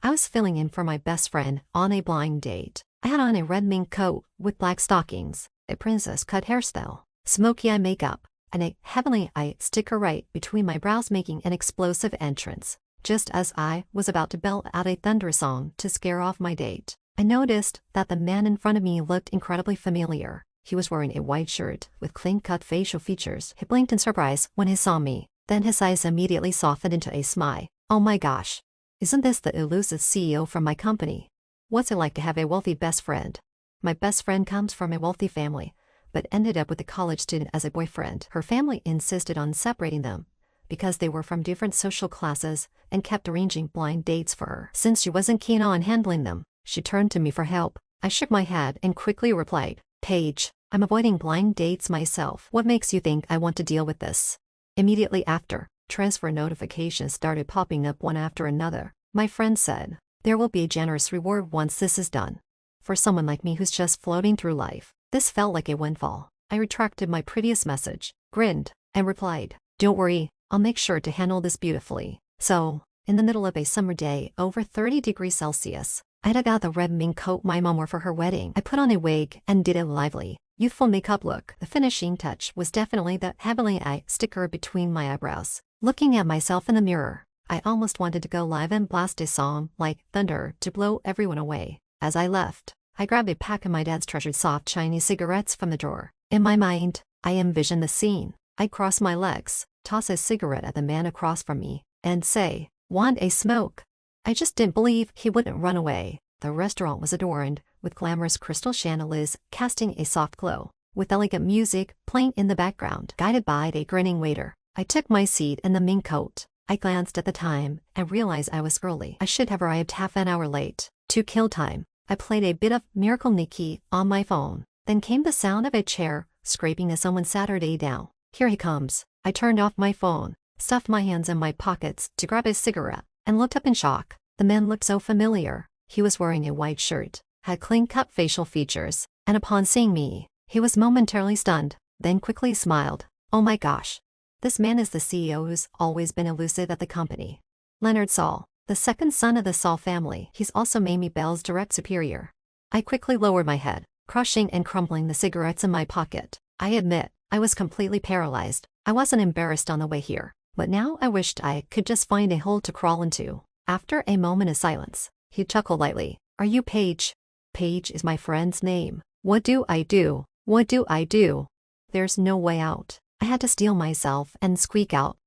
I was filling in for my best friend on a blind date. I had on a red mink coat with black stockings, a princess cut hairstyle, smoky eye makeup, and a heavenly eye sticker right between my brows, making an explosive entrance. Just as I was about to belt out a thunder song to scare off my date, I noticed that the man in front of me looked incredibly familiar. He was wearing a white shirt with clean-cut facial features. He blinked in surprise when he saw me, then his eyes immediately softened into a smile. Oh my gosh! Isn't this the elusive CEO from my company? What's it like to have a wealthy best friend? My best friend comes from a wealthy family, but ended up with a college student as a boyfriend. Her family insisted on separating them because they were from different social classes and kept arranging blind dates for her. Since she wasn't keen on handling them, she turned to me for help. I shook my head and quickly replied, "Paige, I'm avoiding blind dates myself. What makes you think I want to deal with this?" Immediately after, transfer notifications started popping up one after another. My friend said, "There will be a generous reward once this is done." For someone like me who's just floating through life, this felt like a windfall. I retracted my previous message, grinned, and replied, "Don't worry, I'll make sure to handle this beautifully." So, in the middle of a summer day over 30 degrees Celsius, I had got the red mink coat my mom wore for her wedding. I put on a wig and did a lively, youthful makeup look. The finishing touch was definitely the heavenly eye sticker between my eyebrows. Looking at myself in the mirror, I almost wanted to go live and blast a song like Thunder to blow everyone away. As I left, I grabbed a pack of my dad's treasured soft Chinese cigarettes from the drawer. In my mind, I envisioned the scene. I'd cross my legs, toss a cigarette at the man across from me, and say, "Want a smoke?" I just didn't believe he wouldn't run away. The restaurant was adorned with glamorous crystal chandeliers casting a soft glow, with elegant music playing in the background, guided by a grinning waiter. I took my seat in the mink coat. I glanced at the time and realized I was early. I should have arrived half an hour late. To kill time, I played a bit of Miracle Nikki on my phone. Then came the sound of a chair scraping as someone sat her day down. Here he comes. I turned off my phone, stuffed my hands in my pockets to grab a cigarette, and looked up in shock. The man looked so familiar. He was wearing a white shirt, had clean-cut facial features, and upon seeing me, he was momentarily stunned, then quickly smiled. Oh my gosh. This man is the CEO who's always been elusive at the company. Leonard Saul, the second son of the Saul family. He's also Mamie Bell's direct superior. I quickly lowered my head, crushing and crumbling the cigarettes in my pocket. I admit, I was completely paralyzed. I wasn't embarrassed on the way here, but now I wished I could just find a hole to crawl into. After a moment of silence, he chuckled lightly. "Are you Paige?" "Paige is my friend's name. What do I do? What do I do?" There's no way out. I had to steel myself and squeak out,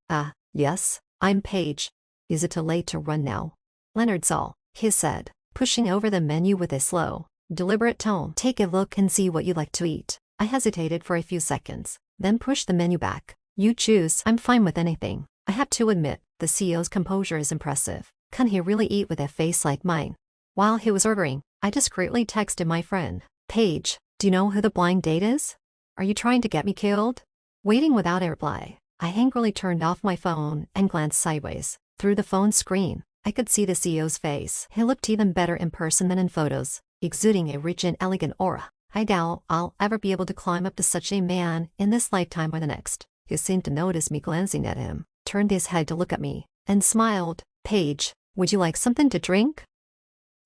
yes, I'm Paige. Is it too late to run now?" "Leonard Saul," he said, pushing over the menu with a slow, deliberate tone. "Take a look and see what you like to eat." I hesitated for a few seconds, then pushed the menu back. "You choose. I'm fine with anything." I have to admit, the CEO's composure is impressive. Can he really eat with a face like mine? While he was ordering, I discreetly texted my friend, "Paige, do you know who the blind date is? Are you trying to get me killed?" Waiting without a reply, I angrily turned off my phone and glanced sideways. Through the phone screen, I could see the CEO's face. He looked even better in person than in photos, exuding a rich and elegant aura. I doubt I'll ever be able to climb up to such a man in this lifetime or the next. He seemed to notice me glancing at him, turned his head to look at me, and smiled. "Paige, would you like something to drink?"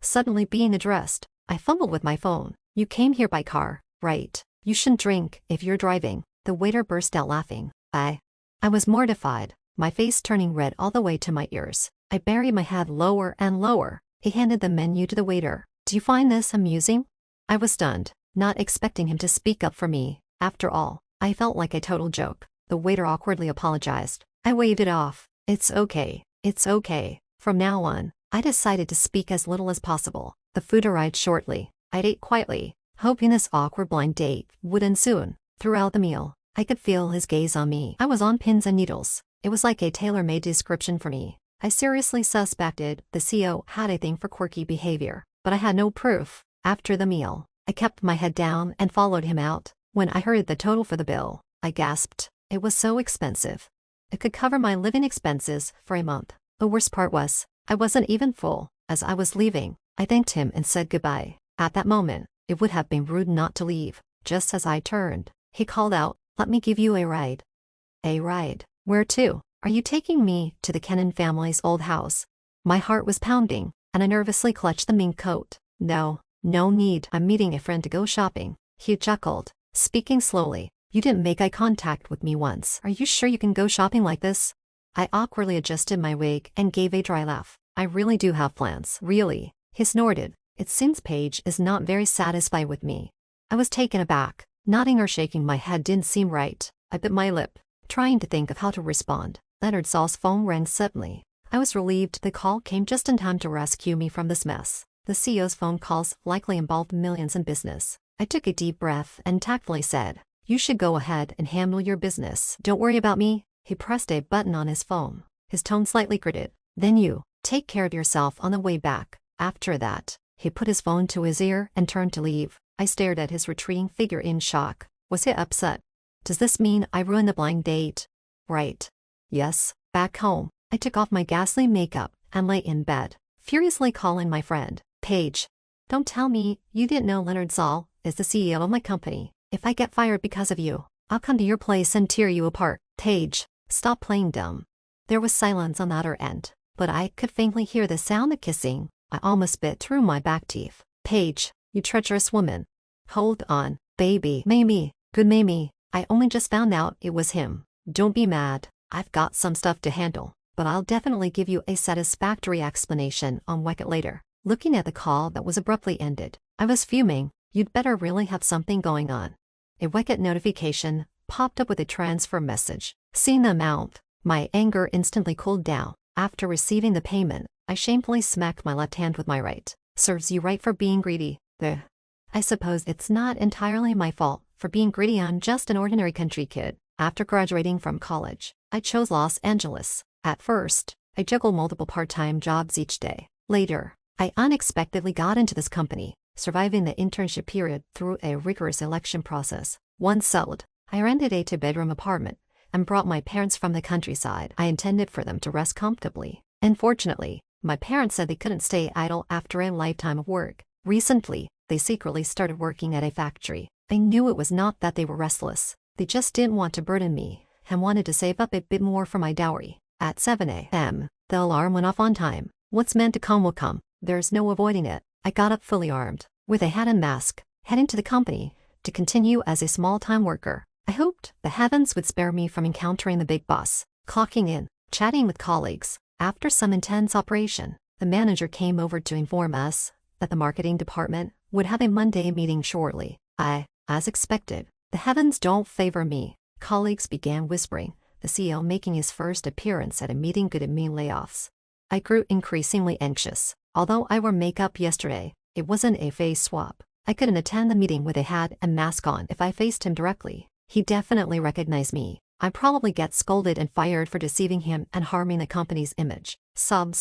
Suddenly being addressed, I fumbled with my phone. "You came here by car, right? You shouldn't drink if you're driving." The waiter burst out laughing. I was mortified, my face turning red all the way to my ears. I buried my head lower and lower. He handed the menu to the waiter. "Do you find this amusing?" I was stunned, not expecting him to speak up for me. After all, I felt like a total joke. The waiter awkwardly apologized. I waved it off. It's okay. From now on, I decided to speak as little as possible. The food arrived shortly. I ate quietly, hoping this awkward blind date would end soon. Throughout the meal, I could feel his gaze on me. I was on pins and needles. It was like a tailor-made description for me. I seriously suspected the CEO had a thing for quirky behavior, but I had no proof. After the meal, I kept my head down and followed him out. When I heard the total for the bill, I gasped. It was so expensive. It could cover my living expenses for a month. The worst part was, I wasn't even full. As I was leaving, I thanked him and said goodbye. At that moment, it would have been rude not to leave. Just as I turned, he called out, "Let me give you a ride." "A ride? Where to?" "Are you taking me to the Kennan family's old house?" My heart was pounding. and I nervously clutched the mink coat. No need. I'm meeting a friend to go shopping. He chuckled, speaking slowly. You didn't make eye contact with me once. Are you sure you can go shopping like this? I awkwardly adjusted my wig and gave a dry laugh. I really do have plans. Really? He snorted. It seems Paige is not very satisfied with me. I was taken aback. Nodding or shaking my head didn't seem right. I bit my lip, trying to think of how to respond. Leonard Saul's phone rang suddenly. I was relieved the call came just in time to rescue me from this mess. The CEO's phone calls likely involved millions in business. I took a deep breath and tactfully said, "You should go ahead and handle your business. Don't worry about me." He pressed a button on his phone. His tone slightly gritted. "Then you take care of yourself on the way back." After that, he put his phone to his ear and turned to leave. I stared at his retreating figure in shock. Was he upset? Does this mean I ruined the blind date? Right. Yes. Back home, I took off my ghastly makeup and lay in bed, furiously calling my friend. "Paige, don't tell me you didn't know Leonard Saul is the CEO of my company. If I get fired because of you, I'll come to your place and tear you apart." "Paige, stop playing dumb." There was silence on the other end, but I could faintly hear the sound of kissing. I almost bit through my back teeth. "Paige, you treacherous woman." "Hold on, baby. Mamie, good Mamie. I only just found out it was him. Don't be mad. I've got some stuff to handle, but I'll definitely give you a satisfactory explanation on Wicket later." Looking at the call that was abruptly ended, I was fuming. You'd better really have something going on. A Wicket notification popped up with a transfer message. Seeing the amount, my anger instantly cooled down. After receiving the payment, I shamefully smacked my left hand with my right. Serves you right for being greedy. I suppose it's not entirely my fault for being greedy. I'm just an ordinary country kid. After graduating from college, I chose Los Angeles. At first, I juggled multiple part-time jobs each day. Later, I unexpectedly got into this company, surviving the internship period through a rigorous election process. Once settled, I rented a two-bedroom apartment and brought my parents from the countryside. I intended for them to rest comfortably. Unfortunately, my parents said they couldn't stay idle after a lifetime of work. Recently, they secretly started working at a factory. I knew it was not that they were restless. They just didn't want to burden me and wanted to save up a bit more for my dowry. At 7 a.m., the alarm went off on time. What's meant to come will come. There's no avoiding it. I got up fully armed, with a hat and mask, heading to the company to continue as a small-time worker. I hoped the heavens would spare me from encountering the big boss. Clocking in, chatting with colleagues. After some intense operation, the manager came over to inform us that the marketing department would have a Monday meeting shortly. As expected, the heavens don't favor me. Colleagues began whispering, the CEO making his first appearance at a meeting could mean layoffs. I grew increasingly anxious. Although I wore makeup yesterday, it wasn't a face swap. I couldn't attend the meeting with a hat and mask on if I faced him directly. He definitely recognized me. I'd probably get scolded and fired for deceiving him and harming the company's image. Sob.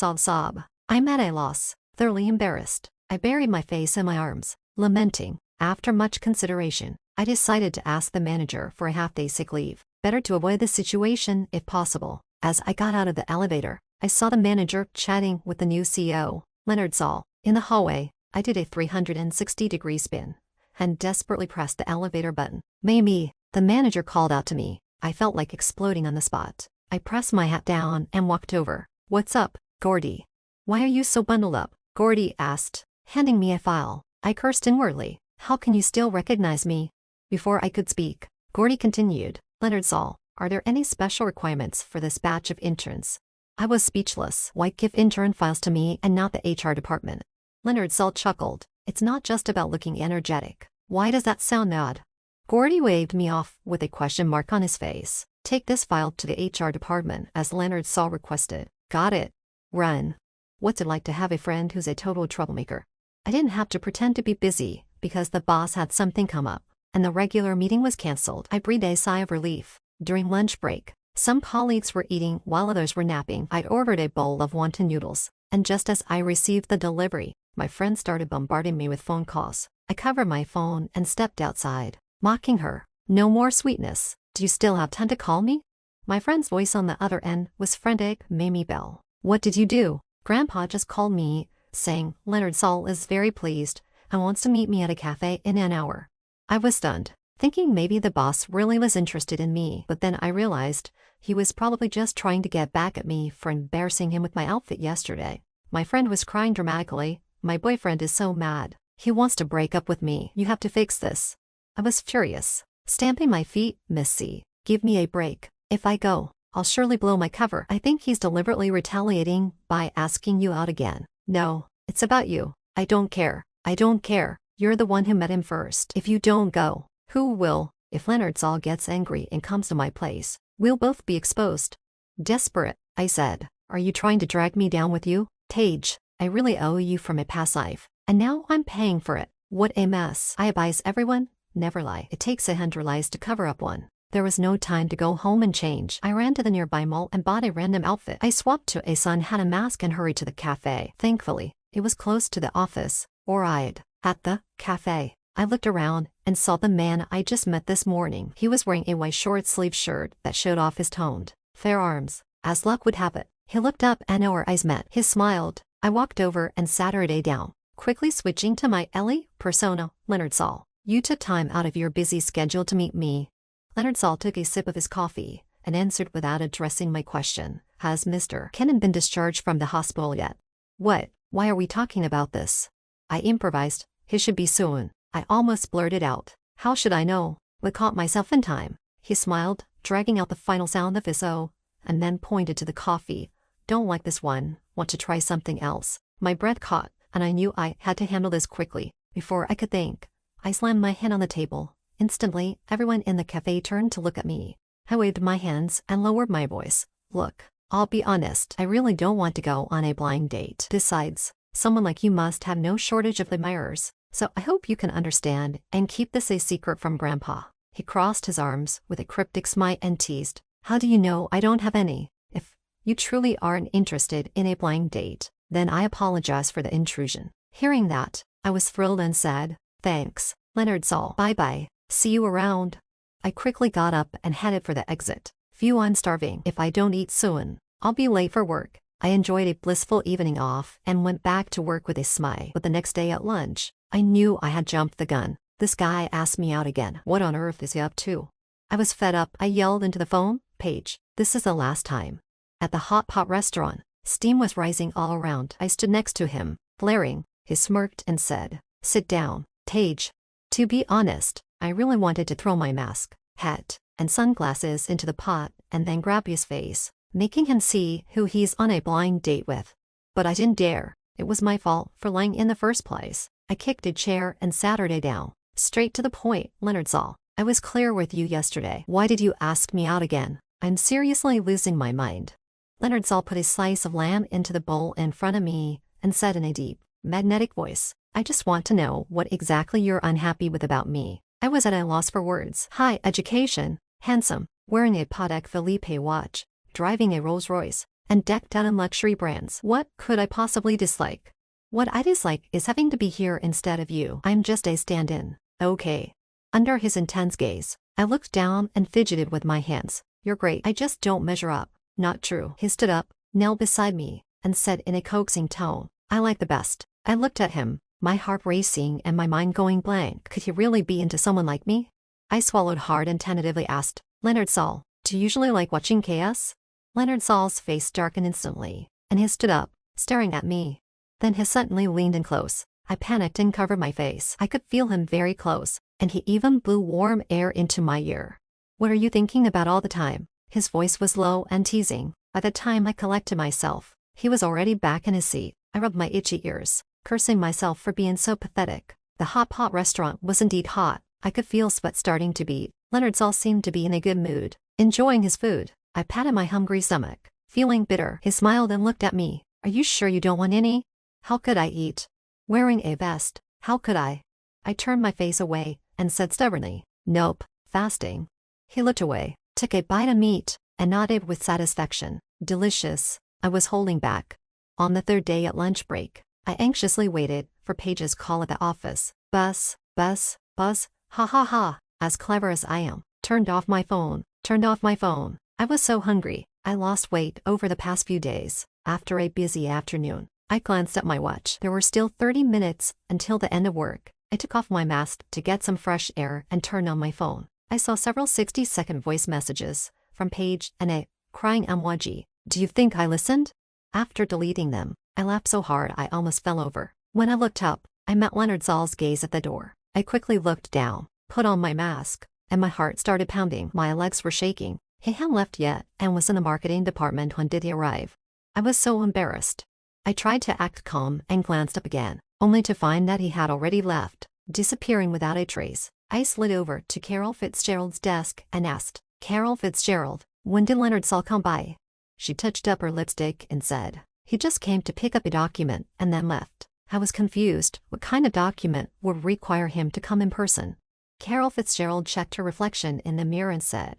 I'm at a loss, thoroughly embarrassed. I buried my face in my arms, lamenting. After much consideration, I decided to ask the manager for a half-day sick leave. Better to avoid the situation if possible. As I got out of the elevator, I saw the manager chatting with the new CEO, Leonard Saul. In the hallway, I did a 360-degree spin and desperately pressed the elevator button. "Mamie," the manager called out to me. I felt like exploding on the spot. I pressed my hat down and walked over. "What's up, Gordy? Why are you so bundled up?" Gordy asked, handing me a file. I cursed inwardly. How can you still recognize me? Before I could speak, Gordy continued, "Leonard Saul, are there any special requirements for this batch of interns?" I was speechless. Why give intern files to me and not the HR department? Leonard Saul chuckled. "It's not just about looking energetic. Why does that sound odd?" Gordy waved me off with a question mark on his face. "Take this file to the HR department as Leonard Saul requested." "Got it. Run." What's it like to have a friend who's a total troublemaker? I didn't have to pretend to be busy because the boss had something come up, and the regular meeting was cancelled. I breathed a sigh of relief. During lunch break, some colleagues were eating while others were napping. I ordered a bowl of wonton noodles, and just as I received the delivery, my friend started bombarding me with phone calls. I covered my phone and stepped outside, mocking her. "No more sweetness. Do you still have time to call me?" My friend's voice on the other end was frantic. "Mamie Belle, what did you do?" "Grandpa just called me, saying Leonard Saul is very pleased and wants to meet me at a cafe in an hour." I was stunned, thinking maybe the boss really was interested in me, but then I realized he was probably just trying to get back at me for embarrassing him with my outfit yesterday. My friend was crying dramatically. My boyfriend is so mad. He wants to break up with me. You have to fix this. I was furious, stamping my feet. Miss C, give me a break. If I go, I'll surely blow my cover. I think he's deliberately retaliating by asking you out again. No, it's about you. I don't care. I don't care. You're the one who met him first. If you don't go, who will? If Leonard Saul gets angry and comes to my place, we'll both be exposed. Desperate, I said. Are you trying to drag me down with you? Tage, I really owe you from a past life, and now I'm paying for it. What a mess. I advise everyone, never lie. It takes 100 lies to cover up one. There was no time to go home and change. I ran to the nearby mall and bought a random outfit. I swapped to a sun, had a mask, and hurried to the cafe. Thankfully, it was close to the office, or I'd. At the cafe, I looked around and saw the man I just met this morning. He was wearing a white short-sleeved shirt that showed off his toned, fair arms. As luck would have it, he looked up and our eyes met. He smiled. I walked over and sat her down, quickly switching to my Ellie persona. Leonard Saul, you took time out of your busy schedule to meet me. Leonard Saul took a sip of his coffee and answered without addressing my question. Has Mr. Kennan been discharged from the hospital yet? What? Why are we talking about this? I improvised. He should be soon. I almost blurted out. How should I know? But caught myself in time. He smiled, dragging out the final sound of his O, and then pointed to the coffee. Don't like this one. Want to try something else? My breath caught, and I knew I had to handle this quickly. Before I could think, I slammed my hand on the table. Instantly, everyone in the cafe turned to look at me. I waved my hands and lowered my voice. Look, I'll be honest. I really don't want to go on a blind date. Besides, someone like you must have no shortage of admirers, so I hope you can understand and keep this a secret from Grandpa. He crossed his arms with a cryptic smile and teased. How do you know I don't have any? If you truly aren't interested in a blind date, then I apologize for the intrusion. Hearing that, I was thrilled and said, thanks, Leonard Saul. Bye-bye. See you around. I quickly got up and headed for the exit. Phew, I'm starving. If I don't eat soon, I'll be late for work. I enjoyed a blissful evening off and went back to work with a smile. But the next day at lunch, I knew I had jumped the gun. This guy asked me out again. What on earth is he up to? I was fed up. I yelled into the phone, Paige, this is the last time. At the hot pot restaurant, steam was rising all around. I stood next to him, flaring. He smirked and said, sit down, Tage. To be honest, I really wanted to throw my mask, hat, and sunglasses into the pot and then grab his face, making him see who he's on a blind date with. But I didn't dare. It was my fault for lying in the first place. I kicked a chair and sat her down. Straight to the point, Leonard Saul. I was clear with you yesterday. Why did you ask me out again? I'm seriously losing my mind. Leonard Saul put a slice of lamb into the bowl in front of me and said in a deep, magnetic voice, I just want to know what exactly you're unhappy with about me. I was at a loss for words. High education, handsome, wearing a Patek Philippe watch, driving a Rolls Royce, and decked out in luxury brands. What could I possibly dislike? What I dislike is having to be here instead of you. I'm just a stand-in. Okay. Under his intense gaze, I looked down and fidgeted with my hands. You're great. I just don't measure up. Not true. He stood up, knelt beside me, and said in a coaxing tone, I like the best. I looked at him, my heart racing and my mind going blank. Could he really be into someone like me? I swallowed hard and tentatively asked, Leonard Saul, do you usually like watching chaos? Leonard Saul's face darkened instantly, and he stood up, staring at me. Then he suddenly leaned in close. I panicked and covered my face. I could feel him very close, and he even blew warm air into my ear. What are you thinking about all the time? His voice was low and teasing. By the time I collected myself, he was already back in his seat. I rubbed my itchy ears, cursing myself for being so pathetic. The hot pot restaurant was indeed hot. I could feel sweat starting to bead. Leonard Saul seemed to be in a good mood, enjoying his food. I patted my hungry stomach, feeling bitter. He smiled and looked at me. Are you sure you don't want any? How could I eat? Wearing a vest, how could I? I turned my face away and said stubbornly, nope, fasting. He looked away, took a bite of meat, and nodded with satisfaction. Delicious. I was holding back. On the third day at lunch break, I anxiously waited for Paige's call at the office. Buzz, buzz, buzz, ha ha ha. As clever as I am, turned off my phone. I was so hungry. I lost weight over the past few days. After a busy afternoon, I glanced at my watch. There were still 30 minutes until the end of work. I took off my mask to get some fresh air and turned on my phone. I saw several 60-second voice messages from Paige and a crying emoji. Do you think I listened? After deleting them, I laughed so hard I almost fell over. When I looked up, I met Leonard Saul's gaze at the door. I quickly looked down, put on my mask, and my heart started pounding. My legs were shaking. He hadn't left yet and was in the marketing department when did he arrive. I was so embarrassed. I tried to act calm and glanced up again, only to find that he had already left, disappearing without a trace. I slid over to Carol Fitzgerald's desk and asked, "Carol Fitzgerald, when did Leonard Saul come by?" She touched up her lipstick and said, "He just came to pick up a document and then left." I was confused. What kind of document would require him to come in person? Carol Fitzgerald checked her reflection in the mirror and said,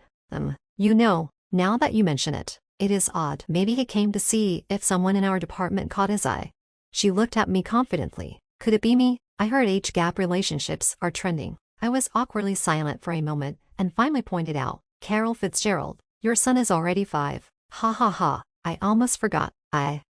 You know, now that you mention it, it is odd. Maybe he came to see if someone in our department caught his eye." She looked at me confidently. Could it be me? I heard age gap relationships are trending. I was awkwardly silent for a moment and finally pointed out, "Carol Fitzgerald, your son is already 5. Ha ha ha, I almost forgot."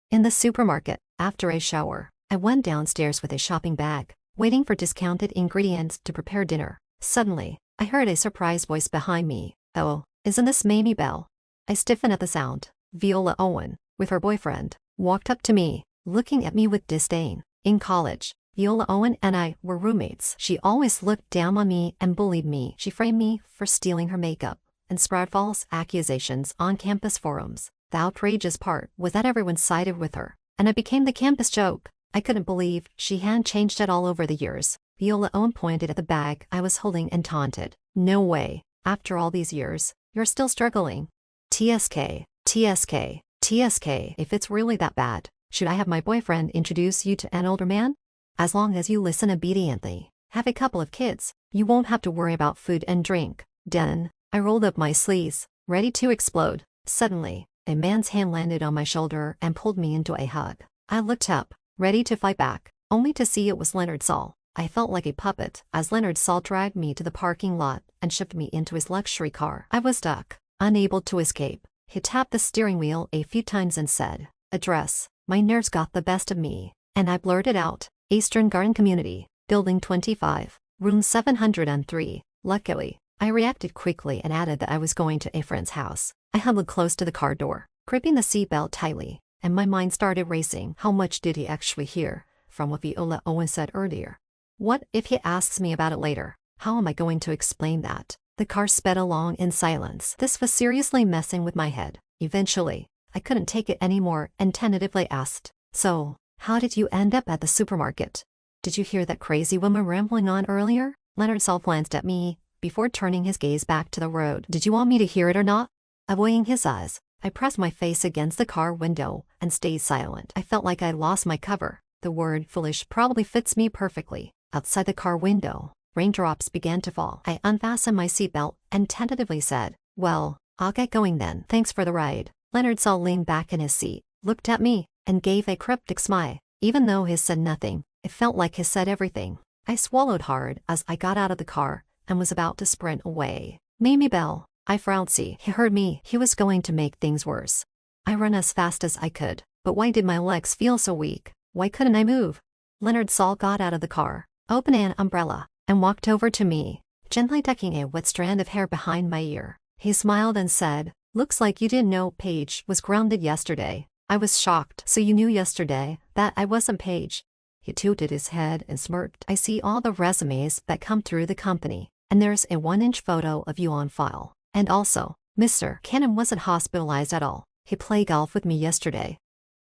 In the supermarket, after a shower, I went downstairs with a shopping bag, waiting for discounted ingredients to prepare dinner. Suddenly, I heard a surprised voice behind me. "Oh, isn't this Mamie Belle?" I stiffened at the sound. Viola Owen, with her boyfriend, walked up to me, looking at me with disdain. In college, Viola Owen and I were roommates. She always looked down on me and bullied me. She framed me for stealing her makeup and spread false accusations on campus forums. The outrageous part was that everyone sided with her, and I became the campus joke. I couldn't believe she hadn't changed at all over the years. Viola Owen pointed at the bag I was holding and taunted. "No way. After all these years, you're still struggling. TSK, TSK, TSK. If it's really that bad, should I have my boyfriend introduce you to an older man? As long as you listen obediently, have a couple of kids, you won't have to worry about food and drink." Done. I rolled up my sleeves, ready to explode. Suddenly, a man's hand landed on my shoulder and pulled me into a hug. I looked up, ready to fight back, only to see it was Leonard Saul. I felt like a puppet as Leonard Saul dragged me to the parking lot and shoved me into his luxury car. I was stuck, unable to escape. He tapped the steering wheel a few times and said, "Address." My nerves got the best of me, and I blurted out, "Eastern Garden Community, Building 25, Room 703. Luckily, I reacted quickly and added that I was going to a friend's house. I huddled close to the car door, gripping the seatbelt tightly, and my mind started racing. How much did he actually hear from what Viola Owen said earlier? What if he asks me about it later? How am I going to explain that? The car sped along in silence. This was seriously messing with my head. Eventually, I couldn't take it anymore and tentatively asked, "So, how did you end up at the supermarket? Did you hear that crazy woman rambling on earlier?" Leonard Saul glanced at me before turning his gaze back to the road. "Did you want me to hear it or not?" Avoiding his eyes, I pressed my face against the car window and stayed silent. I felt like I'd lost my cover. The word foolish probably fits me perfectly. Outside the car window, raindrops began to fall. I unfastened my seatbelt and tentatively said, "Well, I'll get going then. Thanks for the ride." Leonard Saul leaned back in his seat, looked at me, and gave a cryptic smile. Even though he said nothing, it felt like he said everything. I swallowed hard as I got out of the car and was about to sprint away. "Mamie Belle," I frowned. See, he heard me. He was going to make things worse. I ran as fast as I could, but why did my legs feel so weak? Why couldn't I move? Leonard Saul got out of the car, opened an umbrella, and walked over to me, gently tucking a wet strand of hair behind my ear. He smiled and said, "Looks like you didn't know Paige was grounded yesterday." I was shocked. "So you knew yesterday that I wasn't Paige?" He tilted his head and smirked. "I see all the resumes that come through the company, and there's a 1-inch photo of you on file. And also, Mr. Cannon wasn't hospitalized at all. He played golf with me yesterday."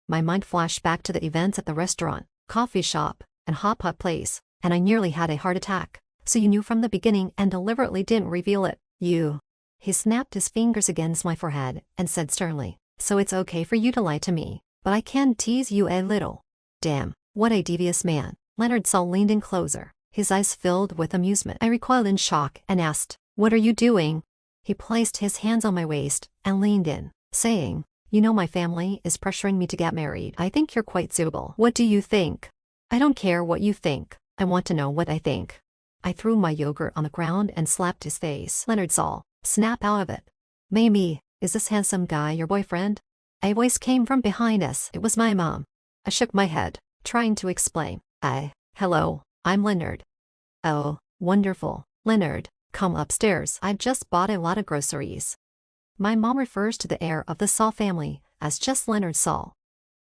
My mind flashed back to the events at the restaurant, coffee shop, and hot pot place, and I nearly had a heart attack. "So you knew from the beginning and deliberately didn't reveal it. You." He snapped his fingers against my forehead and said sternly, "So it's okay for you to lie to me, but I can tease you a little." Damn, what a devious man. Leonard Saul leaned in closer, his eyes filled with amusement. I recoiled in shock and asked, "What are you doing?" He placed his hands on my waist and leaned in, saying, "You know my family is pressuring me to get married. I think you're quite suitable. What do you think?" "I don't care what you think. I want to know what I think." I threw my yogurt on the ground and slapped his face. "Leonard Saul, snap out of it." "Mamie, is this handsome guy your boyfriend?" A voice came from behind us. It was my mom. I shook my head, trying to explain. Hello, I'm Leonard." "Oh, wonderful. Leonard, come upstairs. I've just bought a lot of groceries." My mom refers to the heir of the Saul family as just Leonard Saul.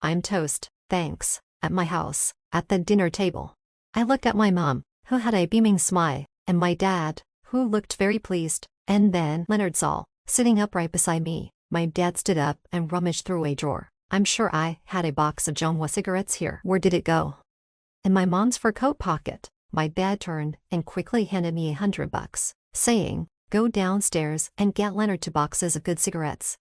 "I'm toast. thanks, at my house, at the dinner table. I looked at my mom, who had a beaming smile, and my dad, who looked very pleased, and then Leonard Saul, sitting upright beside me. My dad stood up and rummaged through a drawer. I'm sure I had a box of Jonwa cigarettes here. Where did it go? In my mom's fur coat pocket. My dad turned and quickly handed me $100, saying, go downstairs and get Leonard 2 boxes of good cigarettes.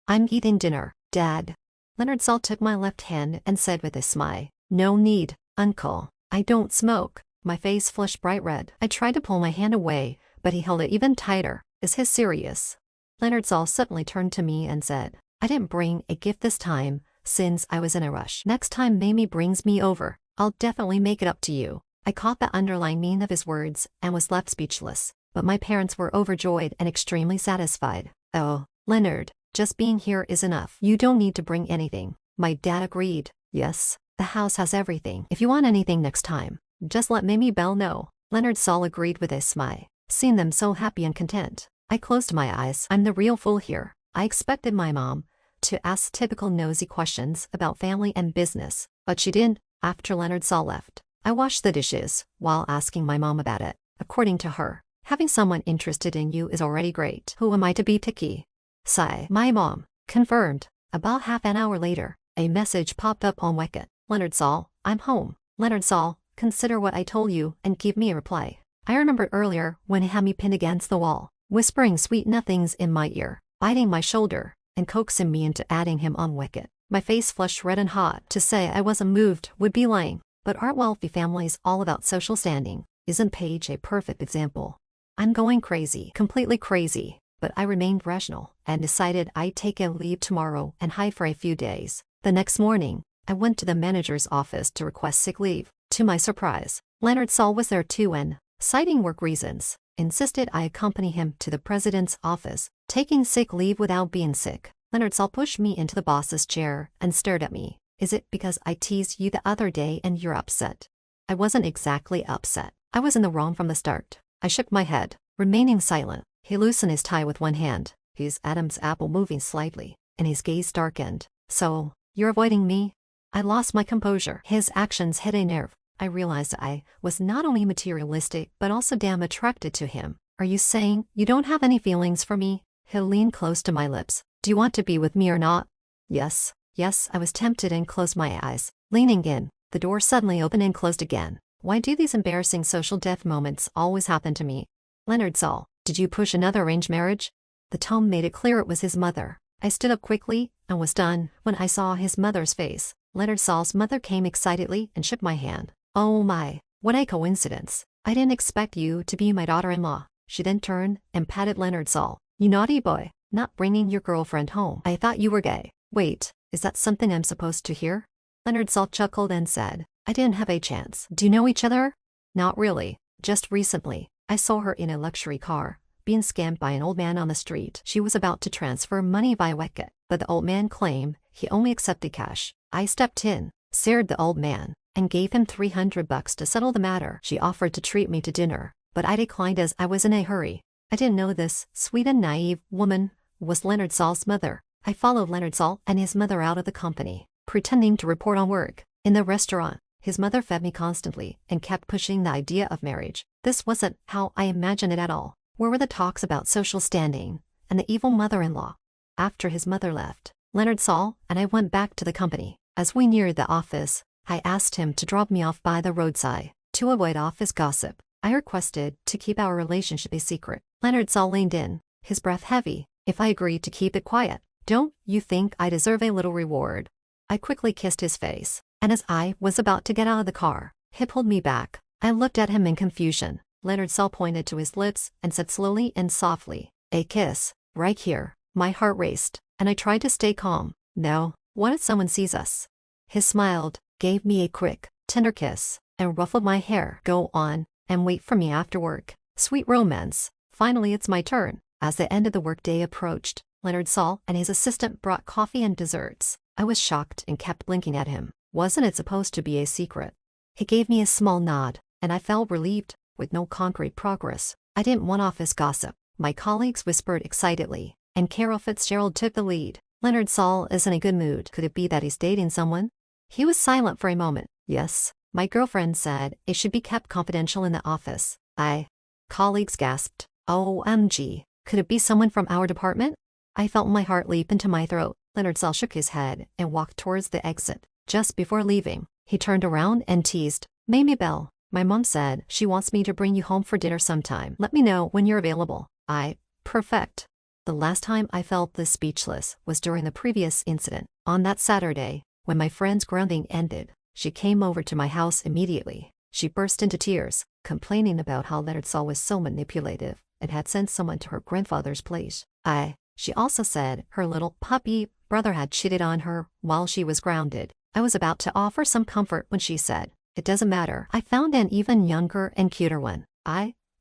I'm eating dinner, Dad. Leonard Saul took my left hand and said with a smile, no need, Uncle. I don't smoke. My face flushed bright red. I tried to pull my hand away, but he held it even tighter. Is he serious? Leonard Saul suddenly turned to me and said, I didn't bring a gift this time, since I was in a rush. Next time Mamie brings me over, I'll definitely make it up to you. I caught the underlying meaning of his words and was left speechless, but my parents were overjoyed and extremely satisfied. Oh, Leonard, just being here is enough. You don't need to bring anything. My dad agreed. Yes, the house has everything. If you want anything next time, just let Mamie Belle know. Leonard Saul agreed with a smile, seeing them so happy and content. I closed my eyes. I'm the real fool here. I expected my mom to ask typical nosy questions about family and business, but she didn't. After Leonard Saul left, I washed the dishes while asking my mom about it. According to her, having someone interested in you is already great. Who am I to be picky? Sigh. My mom confirmed. About half an hour later, a message popped up on Wicket. Leonard Saul, I'm home. Leonard Saul, consider what I told you and give me a reply. I remembered earlier when he had me pinned against the wall, whispering sweet nothings in my ear, biting my shoulder, and coaxing me into adding him on Wicket. My face flushed red and hot. To say I wasn't moved would be lying, but aren't wealthy families all about social standing? Isn't Paige a perfect example? I'm going crazy, completely crazy, but I remained rational and decided I'd take a leave tomorrow and hide for a few days. The next morning, I went to the manager's office to request sick leave. To my surprise, Leonard Saul was there too and, citing work reasons, insisted I accompany him to the president's office. Taking sick leave without being sick. Leonard Saul pushed me into the boss's chair and stared at me. Is it because I teased you the other day and you're upset? I wasn't exactly upset. I was in the wrong from the start. I shook my head, remaining silent. He loosened his tie with one hand, his Adam's apple moving slightly, and his gaze darkened. So, you're avoiding me? I lost my composure. His actions hit a nerve. I realized I was not only materialistic but also damn attracted to him. Are you saying you don't have any feelings for me? He leaned close to my lips. Do you want to be with me or not? Yes. Yes, I was tempted and closed my eyes. Leaning in, the door suddenly opened and closed again. Why do these embarrassing social death moments always happen to me? Leonard Saul, did you push another arranged marriage? The tone made it clear it was his mother. I stood up quickly and was done when I saw his mother's face. Leonard Saul's mother came excitedly and shook my hand. Oh my, what a coincidence. I didn't expect you to be my daughter-in-law. She then turned and patted Leonard Saul. You naughty boy, not bringing your girlfriend home. I thought you were gay. Wait, is that something I'm supposed to hear? Leonard Saul chuckled and said, I didn't have a chance. Do you know each other? Not really. Just recently, I saw her in a luxury car, being scammed by an old man on the street. She was about to transfer money via Wicket, but the old man claimed he only accepted cash. I stepped in, stared the old man, and gave him $300 to settle the matter. She offered to treat me to dinner, but I declined as I was in a hurry. I didn't know this sweet and naive woman was Leonard Saul's mother. I followed Leonard Saul and his mother out of the company, pretending to report on work. In the restaurant, his mother fed me constantly and kept pushing the idea of marriage. This wasn't how I imagined it at all. Where were the talks about social standing and the evil mother-in-law? After his mother left, Leonard Saul and I went back to the company. As we neared the office, I asked him to drop me off by the roadside. To avoid office gossip, I requested to keep our relationship a secret. Leonard Saul leaned in, his breath heavy. If I agreed to keep it quiet, don't you think I deserve a little reward? I quickly kissed his face, and as I was about to get out of the car, he pulled me back. I looked at him in confusion. Leonard Saul pointed to his lips and said slowly and softly, a kiss, right here. My heart raced, and I tried to stay calm. No, what if someone sees us? He smiled, gave me a quick, tender kiss, and ruffled my hair. Go on, and wait for me after work. Sweet romance. Finally it's my turn. As the end of the workday approached, Leonard Saul and his assistant brought coffee and desserts. I was shocked and kept blinking at him. Wasn't it supposed to be a secret? He gave me a small nod, and I felt relieved. With no concrete progress, I didn't want office gossip. My colleagues whispered excitedly, and Carol Fitzgerald took the lead. Leonard Saul is in a good mood. Could it be that he's dating someone? He was silent for a moment. Yes, my girlfriend said it should be kept confidential in the office. Colleagues gasped. OMG, could it be someone from our department? I felt my heart leap into my throat. Leonard Saul shook his head and walked towards the exit. Just before leaving, he turned around and teased, Mamie Belle, my mom said she wants me to bring you home for dinner sometime. Let me know when you're available. Perfect. The last time I felt this speechless was during the previous incident. On that Saturday, when my friend's grounding ended, she came over to my house immediately. She burst into tears, complaining about how Leonard Saul was so manipulative and had sent someone to her grandfather's place. She also said her little puppy brother had cheated on her while she was grounded. I was about to offer some comfort when she said, it doesn't matter. I found an even younger and cuter one.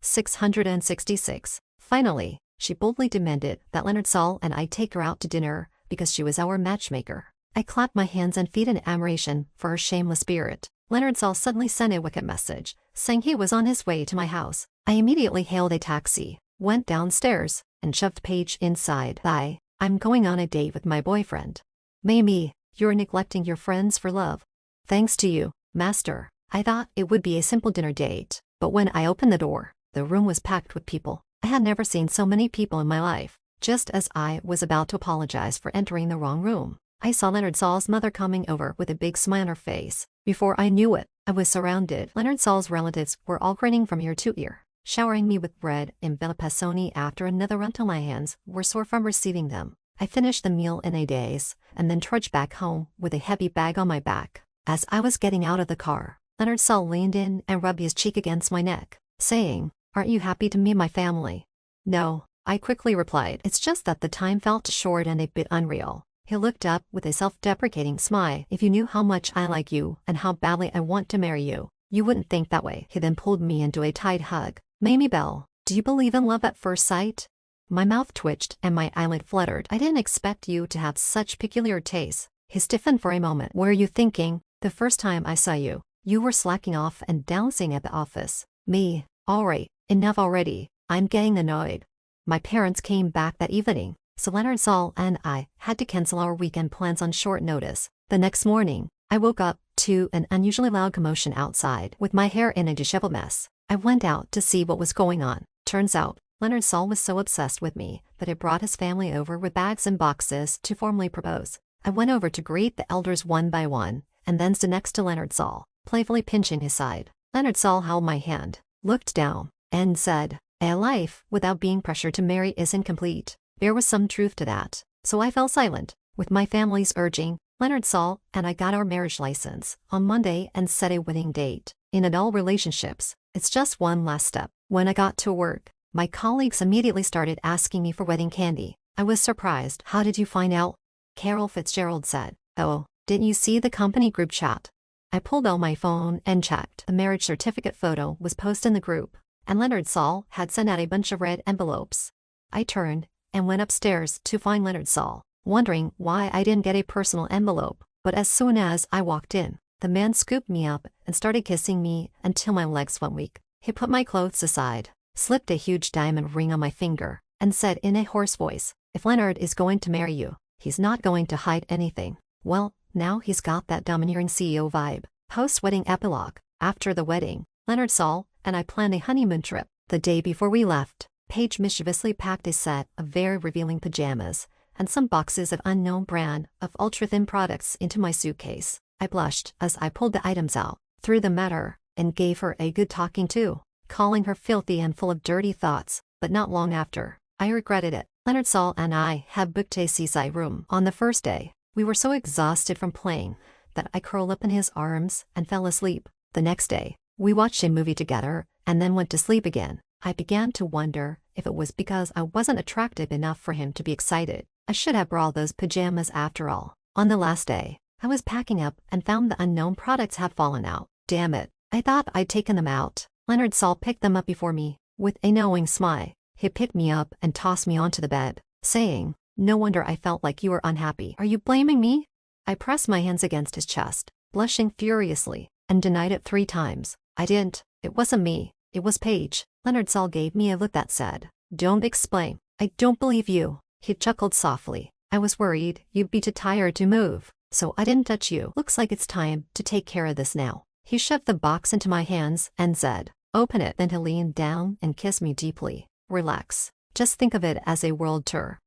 666. Finally, she boldly demanded that Leonard Saul and I take her out to dinner because she was our matchmaker. I clapped my hands and feet in admiration for her shameless spirit. Leonard Saul suddenly sent a wicked message, saying he was on his way to my house. I immediately hailed a taxi, went downstairs, and shoved Paige inside. I'm going on a date with my boyfriend. Mamie, you're neglecting your friends for love. Thanks to you, master. I thought it would be a simple dinner date, but when I opened the door, the room was packed with people. I had never seen so many people in my life. Just as I was about to apologize for entering the wrong room, I saw Leonard Saul's mother coming over with a big smile on her face. Before I knew it, I was surrounded. Leonard Saul's relatives were all grinning from ear to ear, showering me with bread and Villapassoni after another until my hands were sore from receiving them. I finished the meal in a daze, and then trudged back home with a heavy bag on my back. As I was getting out of the car, Leonard Saul leaned in and rubbed his cheek against my neck, saying, Aren't you happy to meet my family? No, I quickly replied. It's just that the time felt short and a bit unreal. He looked up with a self-deprecating smile. If you knew how much I like you and how badly I want to marry you, you wouldn't think that way. He then pulled me into a tight hug. Mamie Belle, do you believe in love at first sight? My mouth twitched and my eyelid fluttered. I didn't expect you to have such peculiar tastes. He stiffened for a moment. What are you thinking? The first time I saw you, you were slacking off and dancing at the office. Me, alright, enough already. I'm getting annoyed. My parents came back that evening, so Leonard Saul and I had to cancel our weekend plans on short notice. The next morning, I woke up to an unusually loud commotion outside. With my hair in a disheveled mess, I went out to see what was going on. Turns out, Leonard Saul was so obsessed with me that he brought his family over with bags and boxes to formally propose. I went over to greet the elders one by one, and then stood next to Leonard Saul, playfully pinching his side. Leonard Saul held my hand, looked down, and said, A life without being pressured to marry isn't complete. There was some truth to that, so I fell silent. With my family's urging, Leonard Saul and I got our marriage license on Monday and set a wedding date. In adult relationships, it's just one last step. When I got to work, my colleagues immediately started asking me for wedding candy. I was surprised. How did you find out? Carol Fitzgerald said. Oh, didn't you see the company group chat? I pulled out my phone and checked. The marriage certificate photo was posted in the group, and Leonard Saul had sent out a bunch of red envelopes. I turned and went upstairs to find Leonard Saul, wondering why I didn't get a personal envelope. But as soon as I walked in, the man scooped me up and started kissing me until my legs went weak. He put my clothes aside, slipped a huge diamond ring on my finger, and said in a hoarse voice, If Leonard is going to marry you, he's not going to hide anything. Well, now he's got that domineering CEO vibe. Post-wedding epilogue. After the wedding, Leonard Saul and I planned a honeymoon trip. The day before we left, Paige mischievously packed a set of very revealing pajamas and some boxes of unknown brand of ultra-thin products into my suitcase. I blushed as I pulled the items out, threw them at her, and gave her a good talking to, calling her filthy and full of dirty thoughts. But not long after, I regretted it. Leonard Saul and I had booked a seaside room. On the first day, we were so exhausted from playing that I curled up in his arms and fell asleep. The next day, we watched a movie together and then went to sleep again. I began to wonder if it was because I wasn't attractive enough for him to be excited. I should have brought those pajamas after all. On the last day, I was packing up and found the unknown products had fallen out. Damn it, I thought I'd taken them out. Leonard Saul picked them up before me, with a knowing smile. He picked me up and tossed me onto the bed, saying, No wonder I felt like you were unhappy. Are you blaming me? I pressed my hands against his chest, blushing furiously, and denied it 3 times. I didn't. It wasn't me. It was Paige. Leonard Saul gave me a look that said, Don't explain. I don't believe you. He chuckled softly. I was worried you'd be too tired to move. so I didn't touch you. Looks like it's time to take care of this now. He shoved the box into my hands and said, "Open it." Then he leaned down and kissed me deeply. Relax. Just think of it as a world tour.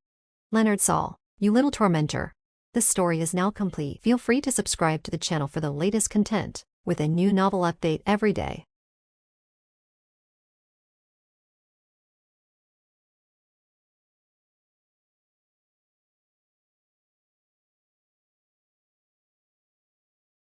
Leonard Saul, you little tormentor. This story is now complete. Feel free to subscribe to the channel for the latest content, with a new novel update every day.